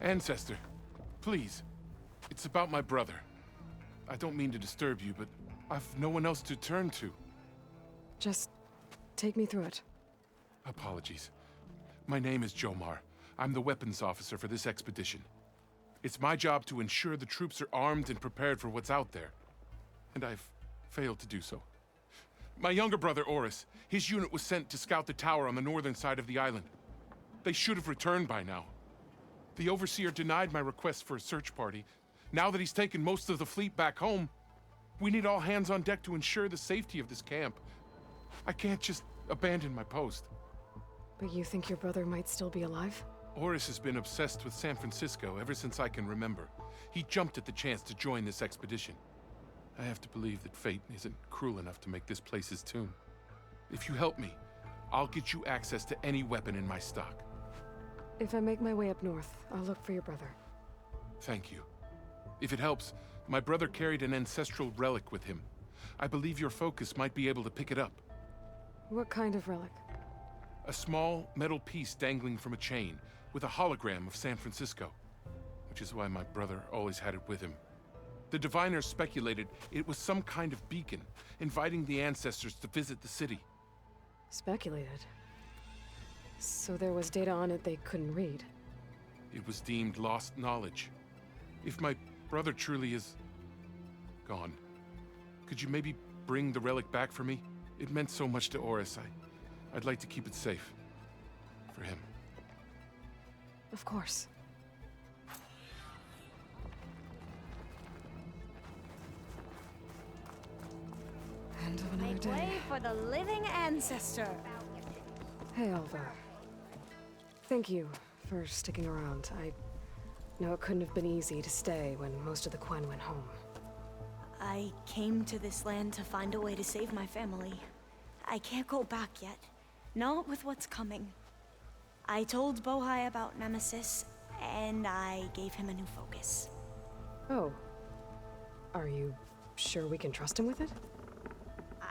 Ancestor, please. It's about my brother. I don't mean to disturb you, but I've no one else to turn to. Just take me through it. Apologies. My name is Jomar. I'm the weapons officer for this expedition. It's my job to ensure the troops are armed and prepared for what's out there. And I've failed to do so. My younger brother, Oris, his unit was sent to scout the tower on the northern side of the island. They should have returned by now. The Overseer denied my request for a search party. Now that he's taken most of the fleet back home, we need all hands on deck to ensure the safety of this camp. I can't just abandon my post. But you think your brother might still be alive? Oris has been obsessed with San Francisco ever since I can remember. He jumped at the chance to join this expedition. I have to believe that fate isn't cruel enough to make this place his tomb. If you help me, I'll get you access to any weapon in my stock. If I make my way up north, I'll look for your brother. Thank you. If it helps, my brother carried an ancestral relic with him. I believe your focus might be able to pick it up. What kind of relic? A small metal piece dangling from a chain, with a hologram of San Francisco. Which is why my brother always had it with him. The diviners speculated it was some kind of beacon, inviting the ancestors to visit the city. Speculated? So there was data on it they couldn't read? It was deemed lost knowledge. If my brother truly is gone, could you maybe bring the relic back for me? It meant so much to Oris. I'd like to keep it safe. For him. Of course. End of another Make day. way for the living ancestor. Hey, Alva. Thank you for sticking around. I know it couldn't have been easy to stay when most of the Quen went home. I came to this land to find a way to save my family. I can't go back yet. Not with what's coming. I told Bohai about Nemesis, and I gave him a new focus. Oh. Are you sure we can trust him with it?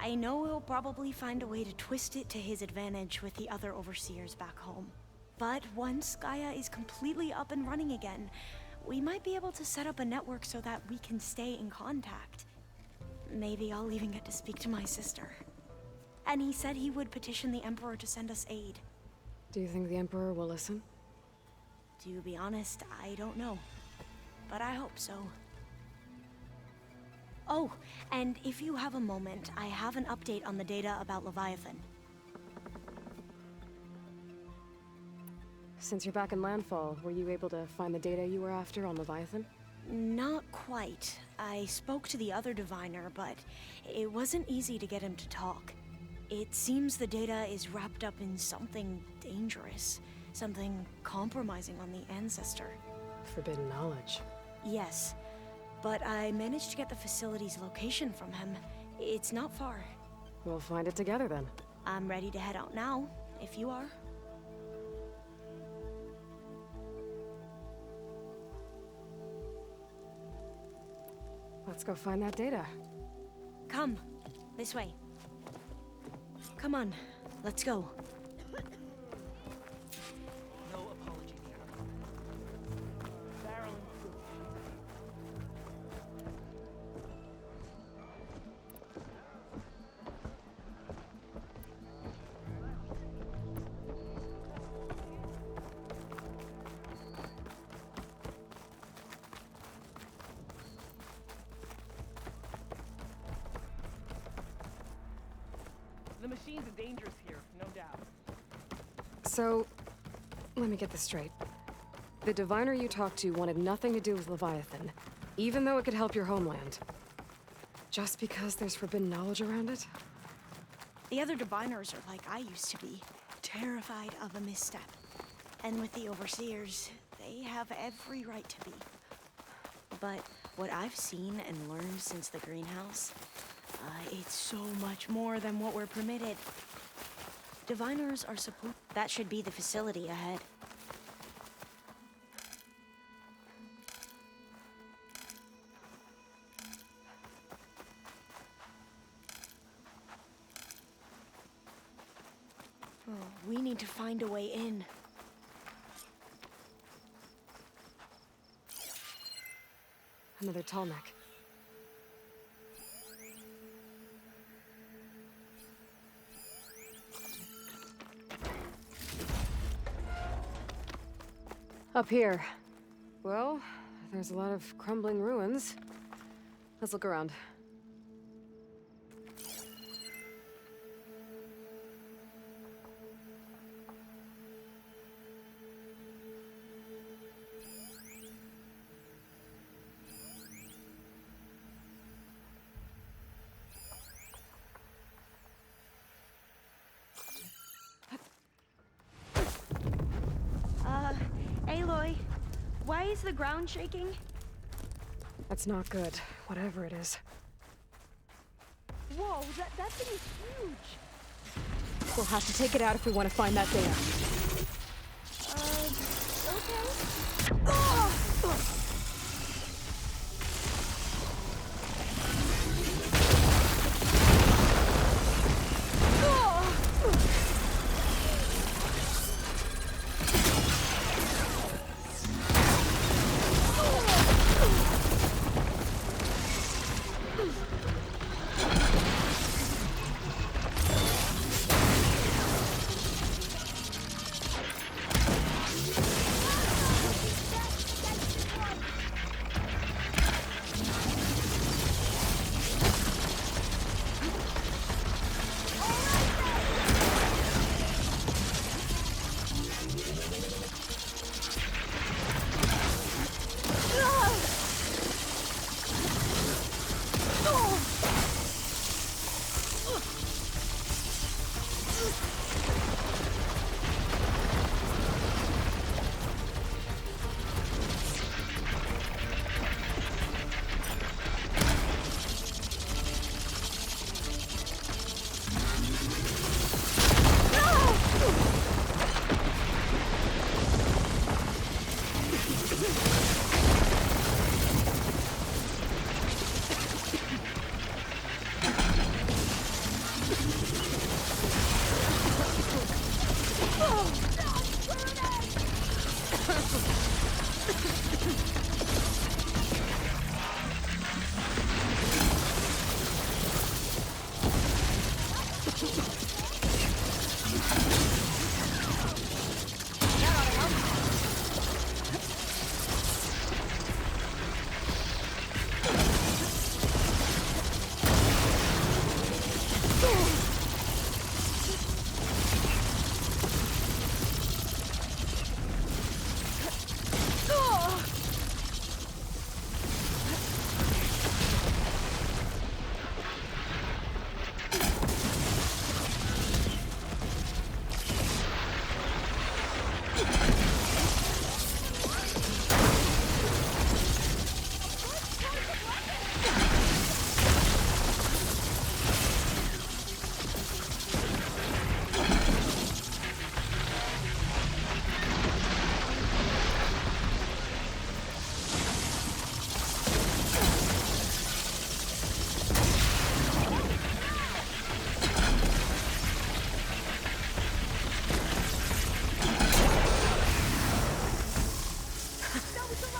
I know he'll probably find a way to twist it to his advantage with the other overseers back home. But once Gaia is completely up and running again, we might be able to set up a network so that we can stay in contact. Maybe I'll even get to speak to my sister. And he said he would petition the Emperor to send us aid. Do you think the Emperor will listen? To be honest, I don't know. But I hope so. Oh, and if you have a moment, I have an update on the data about Leviathan. Since you're back in Landfall, were you able to find the data you were after on Leviathan? Not quite. I spoke to the other diviner, but it wasn't easy to get him to talk. It seems the data is wrapped up in something dangerous. Something compromising on the ancestor. Forbidden knowledge. Yes, but I managed to get the facility's location from him. It's not far. We'll find it together then. I'm ready to head out now, if you are. Let's go find that data. Come, this way. Come on, let's go. No apology here. Barrel and proof. The machines are dangerous here, no doubt. So, let me get this straight. The diviner you talked to wanted nothing to do with Leviathan, even though it could help your homeland. Just because there's forbidden knowledge around it? The other diviners are like I used to be, terrified of a misstep. And with the overseers, they have every right to be. But what I've seen and learned since the greenhouse, it's so much more than what we're permitted. Diviners are supposed... That should be the facility ahead. Oh, we need to find a way in. Another tall neck. Up here. Well, there's a lot of crumbling ruins. Let's look around. Aloy, why is the ground shaking? That's not good, whatever it is. Whoa, that thing is huge. We'll have to take it out if we want to find that data. Okay.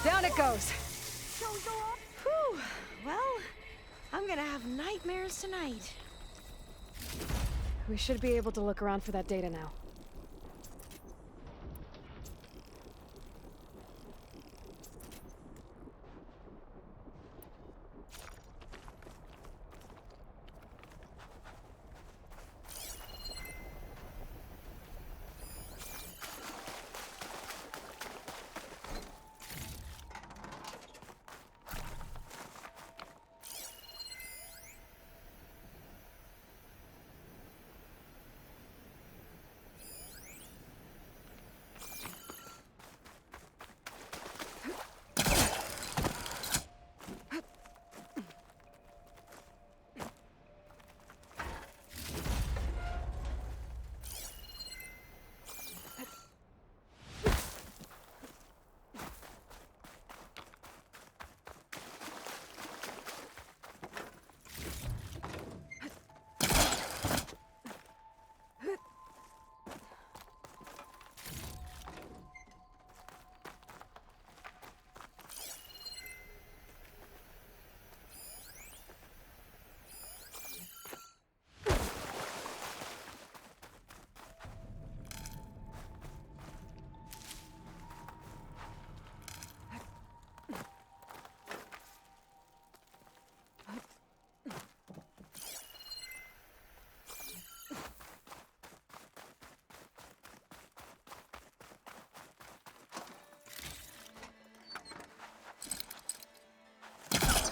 Down it goes! Whew. Well, I'm gonna have nightmares tonight. We should be able to look around for that data now.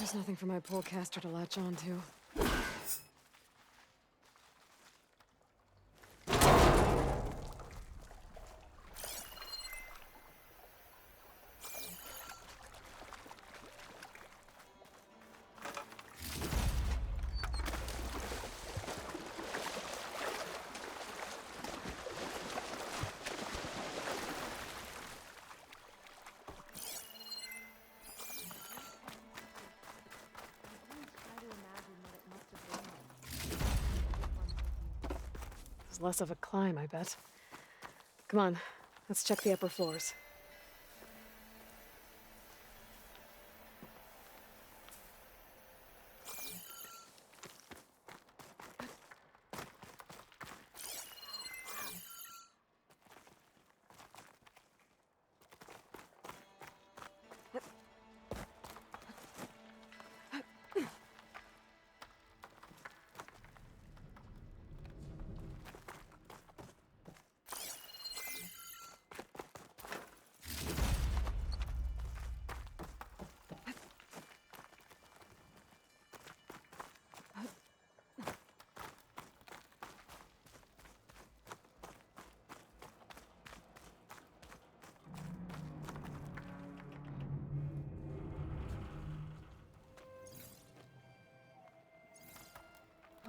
There's nothing for my polecaster to latch onto. It's less of a climb, I bet. Come on, let's check the upper floors.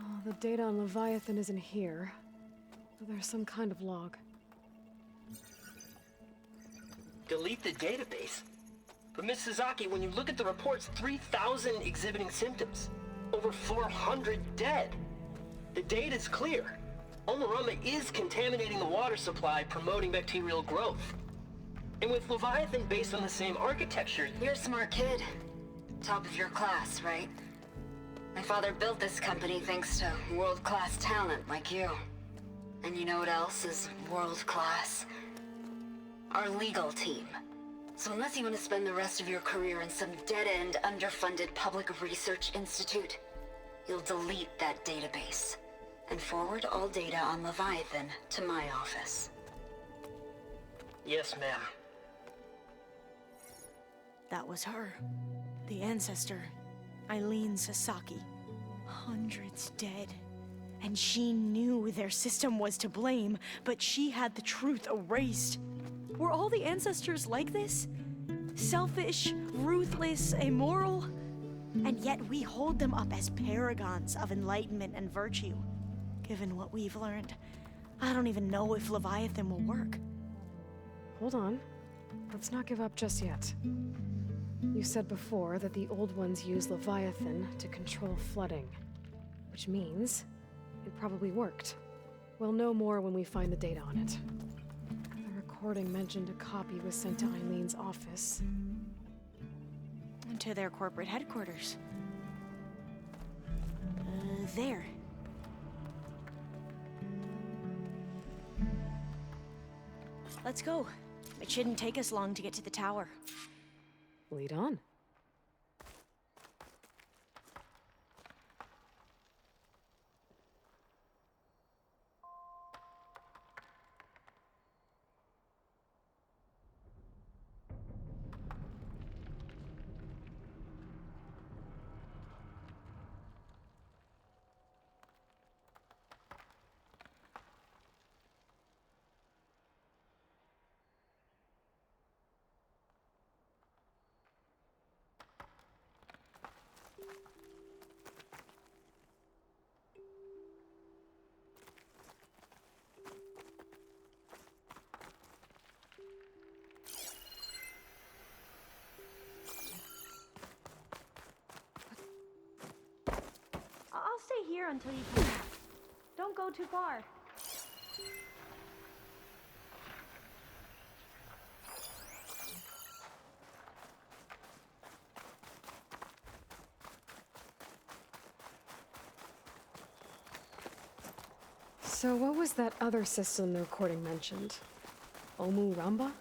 Oh, the data on Leviathan isn't here. But there's some kind of log. Delete the database? But Miss Sasaki, when you look at the reports, 3,000 exhibiting symptoms. Over 400 dead. The data's clear. Omarama is contaminating the water supply, promoting bacterial growth. And with Leviathan based on the same architecture... You're a smart kid. Top of your class, right? My father built this company thanks to world-class talent like you. And you know what else is world-class? Our legal team. So unless you want to spend the rest of your career in some dead-end, underfunded public research institute, you'll delete that database and forward all data on Leviathan to my office. Yes, ma'am. That was her. The ancestor, Eileen Sasaki. Hundreds dead. And she knew their system was to blame, but she had the truth erased. Were all the ancestors like this? Selfish, ruthless, immoral? And yet we hold them up as paragons of enlightenment and virtue. Given what we've learned, I don't even know if Leviathan will work. Hold on. Let's not give up just yet. You said before that the old ones use Leviathan to control flooding. Which means it probably worked. We'll know more when we find the data on it. The recording mentioned a copy was sent to Eileen's office. To their corporate headquarters. There. Let's go. It shouldn't take us long to get to the tower. Lead on. I'll stay here until you come back. Don't go too far. So what was that other system the recording mentioned? Omu Ramba?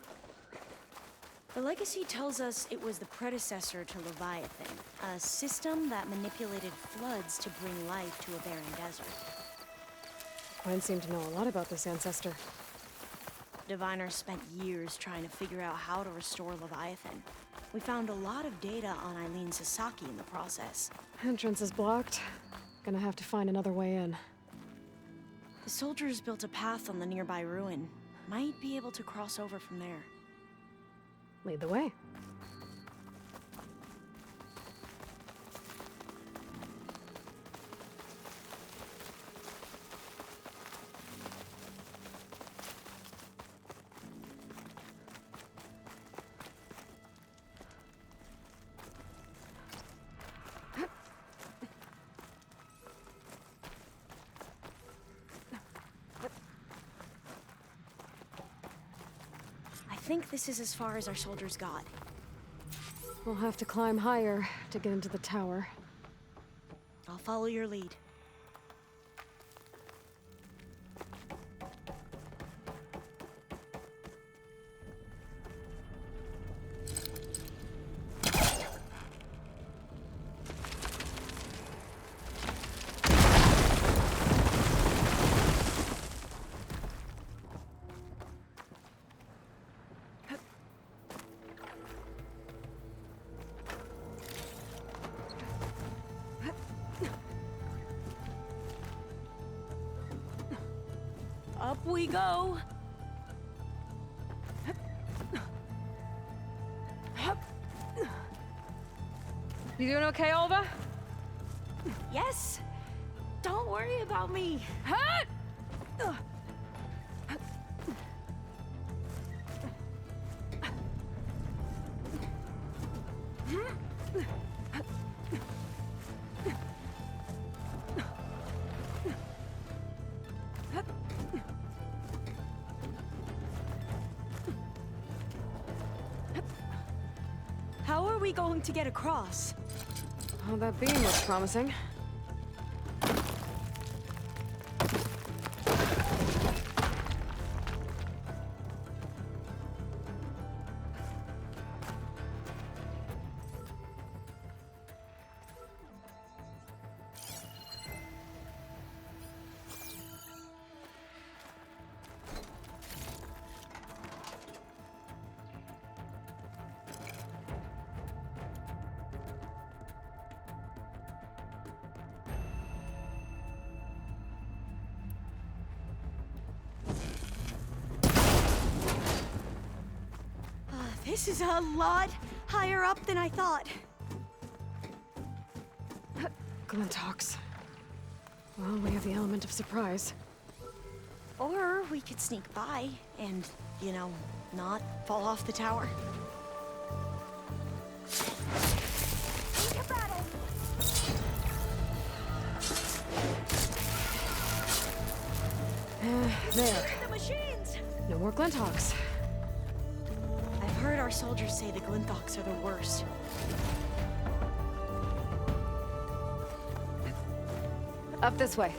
The legacy tells us it was the predecessor to Leviathan, a system that manipulated floods to bring life to a barren desert. Quinn seemed to know a lot about this ancestor. Diviners spent years trying to figure out how to restore Leviathan. We found a lot of data on Eileen Sasaki in the process. Entrance is blocked. Gonna have to find another way in. The soldiers built a path on the nearby ruin. Might be able to cross over from there. Lead the way. I think this is as far as our soldiers got. We'll have to climb higher to get into the tower. I'll follow your lead. Up we go. You doing okay, Alva? Yes. Don't worry about me. How are we going to get across? Oh, that beam looks promising. This is a lot higher up than I thought. Glinthawks. Well, we have the element of surprise. Or we could sneak by and, you know, not fall off the tower. There. The machines! No more Glinthawks. I've heard our soldiers say the Glinthawks are the worst. Up this way.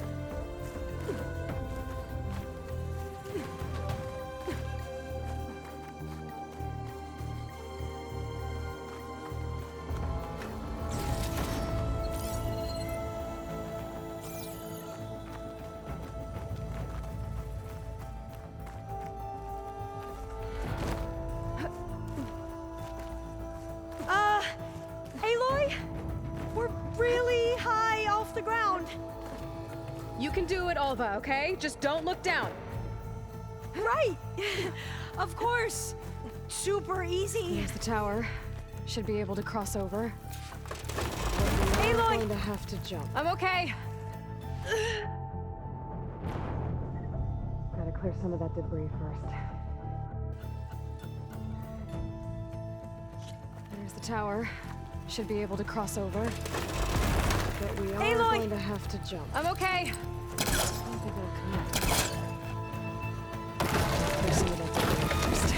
Aloy? We're really high off the ground. You can do it, Alva, okay? Just don't look down. Right! Of course! Super easy. There's the tower. Should be able to cross over. But we are Aloy! going to have to jump. I'm okay. Gotta clear some of that debris first. There's the tower. Should be able to cross over. But we are Aloy! going to have to jump. I'm okay. I don't think it'll connect. Clear some of that debris first.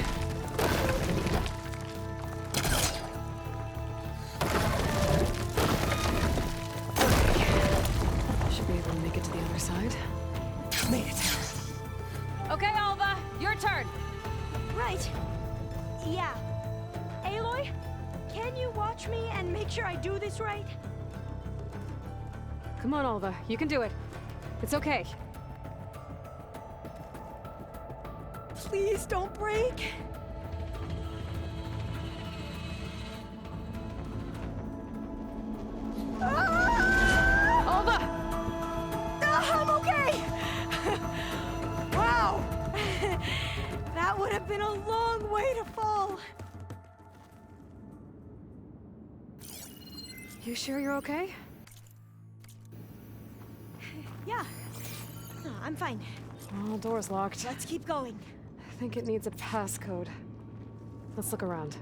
Okay. Should be able to make it to the other side. Made it. Okay, Alva, your turn. Right. Yeah. Aloy, can you watch me and make sure I do this right? Come on, Alva, you can do it. It's okay. Please don't break. would have been a long way to fall. You sure you're okay? Yeah. No, I'm fine. Oh, door's locked. Let's keep going. I think it needs a passcode. Let's look around.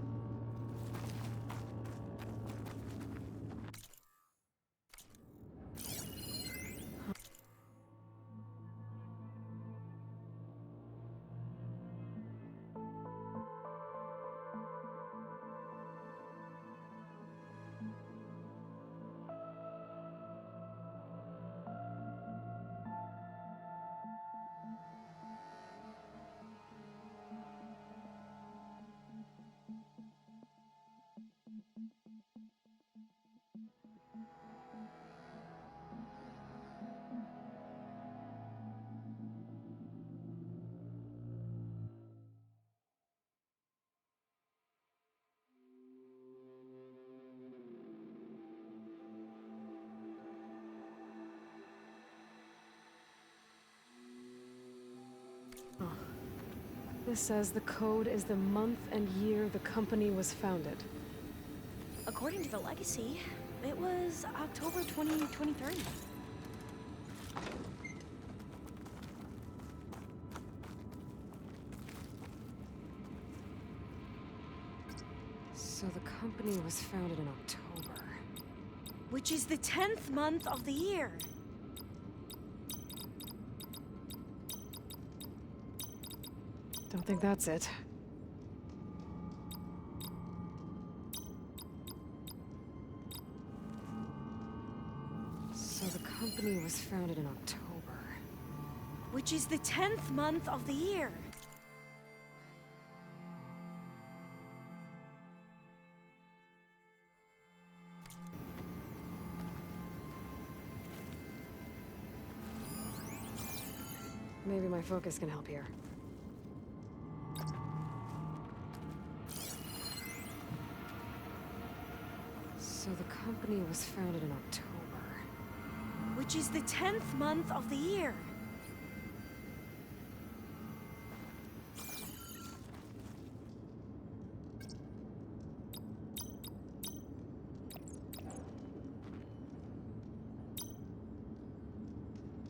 This says the code is the month and year the company was founded. According to the legacy, it was October 2023. So the company was founded in October. Which is the 10th month of the year. Don't think that's it. So the company was founded in October. Which is the 10th month of the year. Maybe my focus can help here. So the company was founded in October. Which is the 10th month of the year.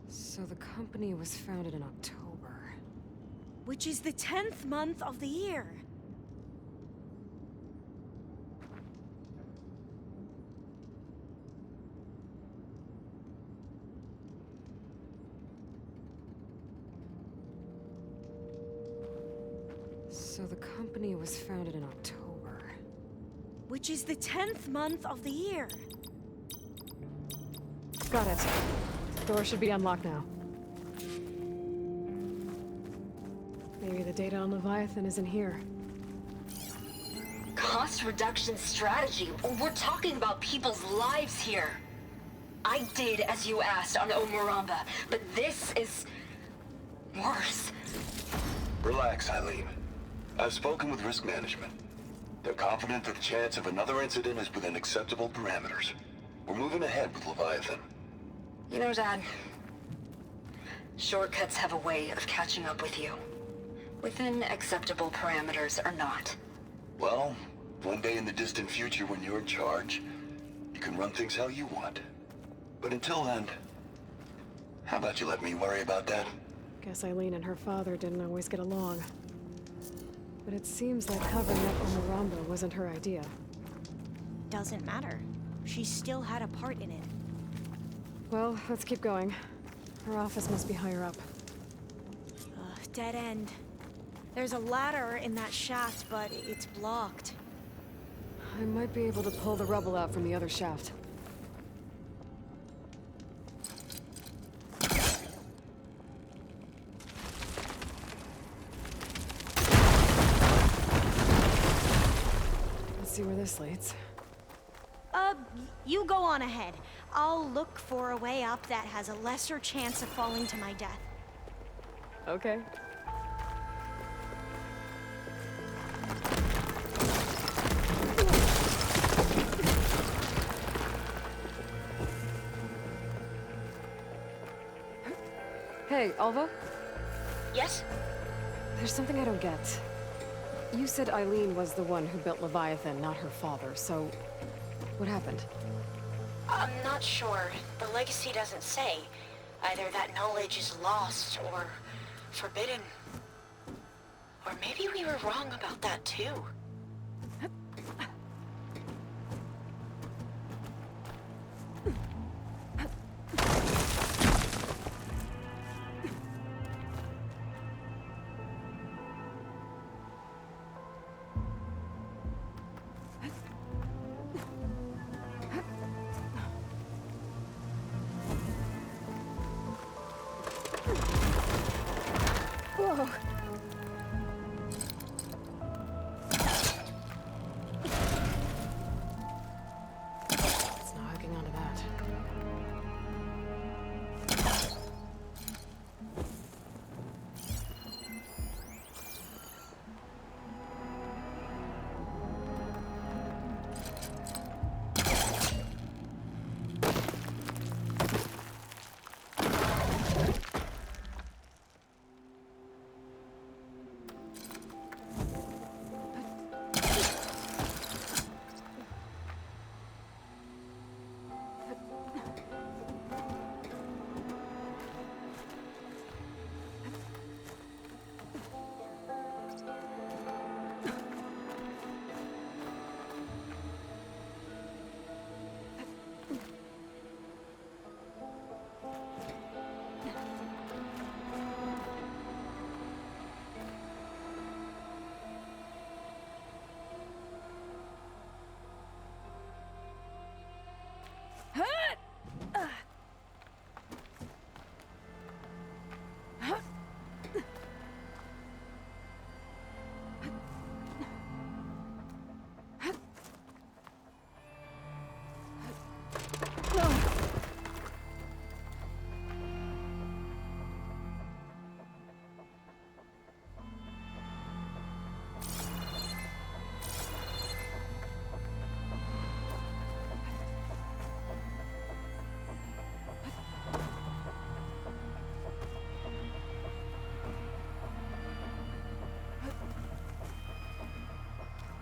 So the company was founded in October. Which is the 10th month of the year. So the company was founded in October. Which is the 10th month of the year. Got it. Door should be unlocked now. Maybe the data on Leviathan is in here. Cost reduction strategy? We're talking about people's lives here. I did as you asked on Omuramba, but this is worse. Relax, Eileen. I've spoken with risk management. They're confident that the chance of another incident is within acceptable parameters. We're moving ahead with Leviathan. You know, Dad, shortcuts have a way of catching up with you. Within acceptable parameters or not. Well, one day in the distant future when you're in charge, you can run things how you want. But until then, how about you let me worry about that? Guess Eileen and her father didn't always get along. But it seems like covering up Omuramba wasn't her idea. Doesn't matter. She still had a part in it. Well, let's keep going. Her office must be higher up. Dead end. There's a ladder in that shaft, but it's blocked. I might be able to pull the rubble out from the other shaft. Let's see where this leads. You go on ahead. I'll look for a way up that has a lesser chance of falling to my death. Okay. Hey, Alva? Yes? There's something I don't get. You said Eileen was the one who built Leviathan, not her father, so... what happened? I'm not sure. The legacy doesn't say. Either that knowledge is lost or forbidden. Or maybe we were wrong about that too. Whoa! It's not hooking onto that.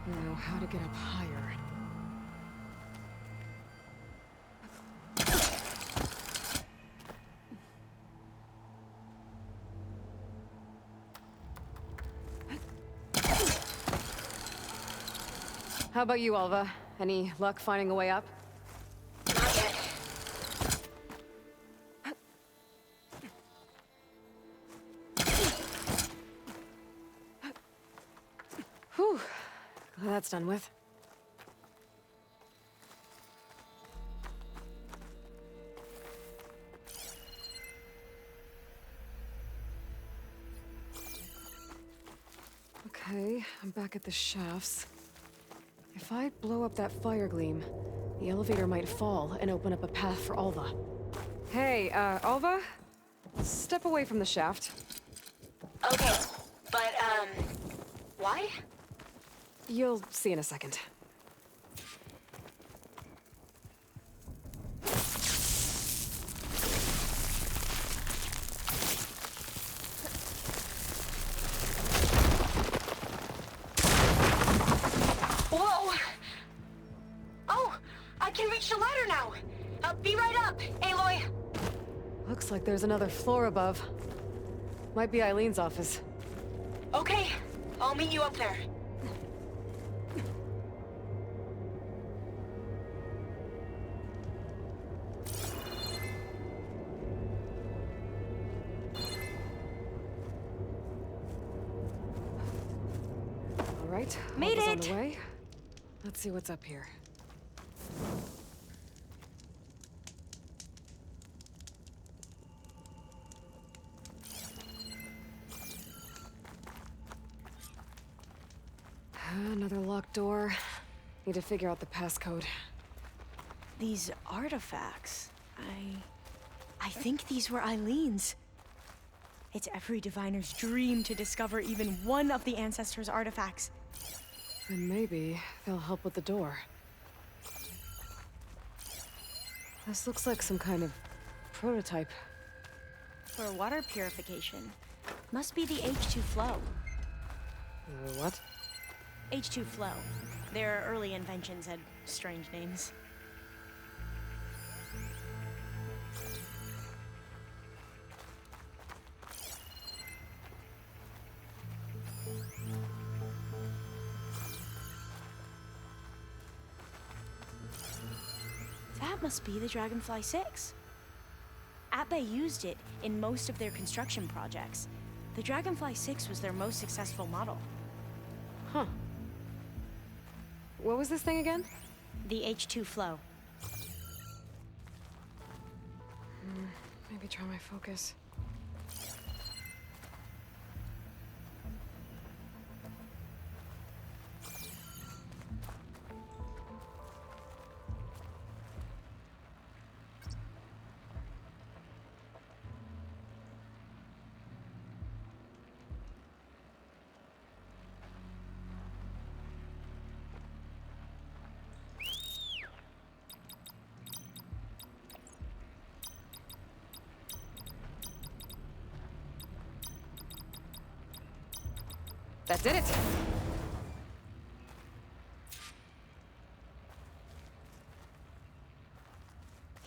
Now, how to get up higher? How about you, Alva? Any luck finding a way up? Not yet. Whew. Glad that's done with. Okay, I'm back at the shafts. If I blow up that fire gleam, the elevator might fall and open up a path for Alva. Hey, Alva? Step away from the shaft. Okay, but, why? You'll see in a second. Whoa! Oh, I can reach the ladder now. Be right up, Aloy. Looks like there's another floor above. Might be Eileen's office. Okay, I'll meet you up there. All right, Made Alva's it! on the way. Let's see what's up here. Another locked door. Need to figure out the passcode. These artifacts, I think these were Eileen's. It's every diviner's dream to discover even one of the ancestors' artifacts. And maybe they'll help with the door. This looks like some kind of prototype. For water purification. Must be the H2 flow. What? H2 flow. Their early inventions had strange names. That must be the Dragonfly 6. Alva used it in most of their construction projects. The Dragonfly 6 was their most successful model. Huh. What was this thing again? The H2 flow. Maybe try my focus. That did it!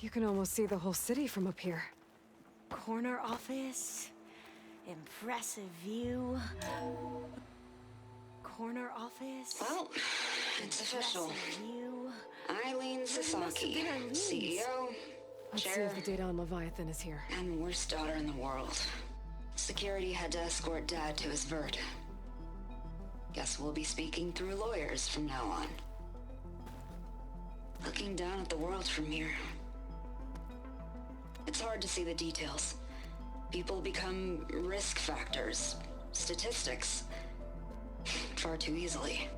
You can almost see the whole city from up here. Corner office. Impressive view. Corner office. Well, it's official. Impressive view. Eileen Sasaki, CEO, Let's see chair, if the data on Leviathan is here. and worst daughter in the world. Security had to escort Dad to his vert. Guess we'll be speaking through lawyers from now on. Looking down at the world from here. It's hard to see the details. People become risk factors, statistics, far too easily.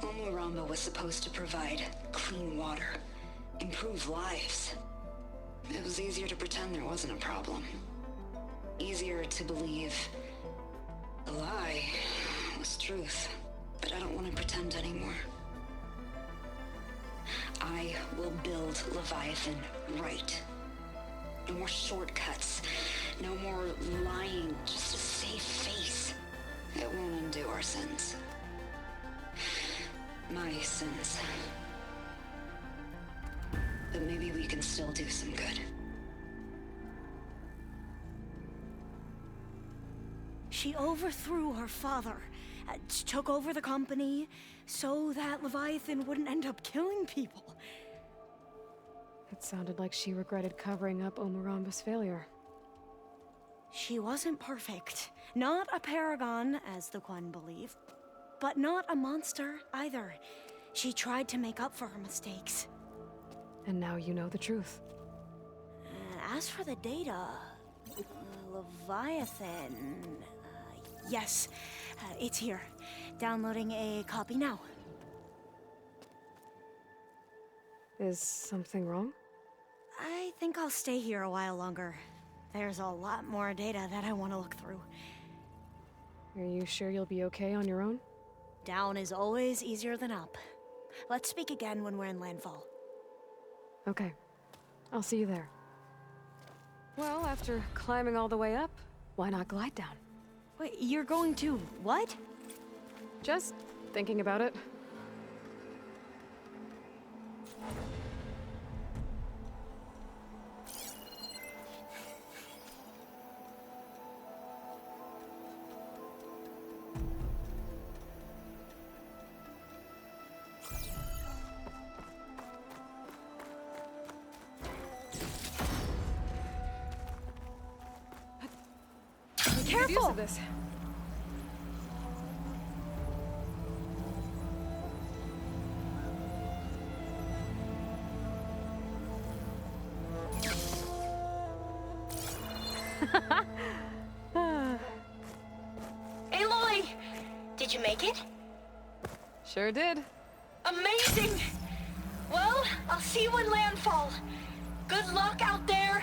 Omuramba was supposed to provide clean water, improve lives. It was easier to pretend there wasn't a problem. Easier to believe the lie was truth, but I don't want to pretend anymore. I will build Leviathan right. No more shortcuts. No more lying just to save face. It won't undo our sins. My sins. But maybe we can still do some good. She overthrew her father, took over the company so that Leviathan wouldn't end up killing people. It sounded like she regretted covering up Omuramba's failure. She wasn't perfect. Not a paragon, as the Quan believe, but not a monster either. She tried to make up for her mistakes. And now you know the truth. As for the data, Leviathan... yes, it's here. Downloading a copy now. Is something wrong? I think I'll stay here a while longer. There's a lot more data that I want to look through. Are you sure you'll be okay on your own? Down is always easier than up. Let's speak again when we're in landfall. Okay. I'll see you there. Well, after climbing all the way up, why not glide down? Wait, you're going to what? Just thinking about it. Good use of this. Aloy! Did you make it? Sure did. Amazing! Well, I'll see you in landfall. Good luck out there.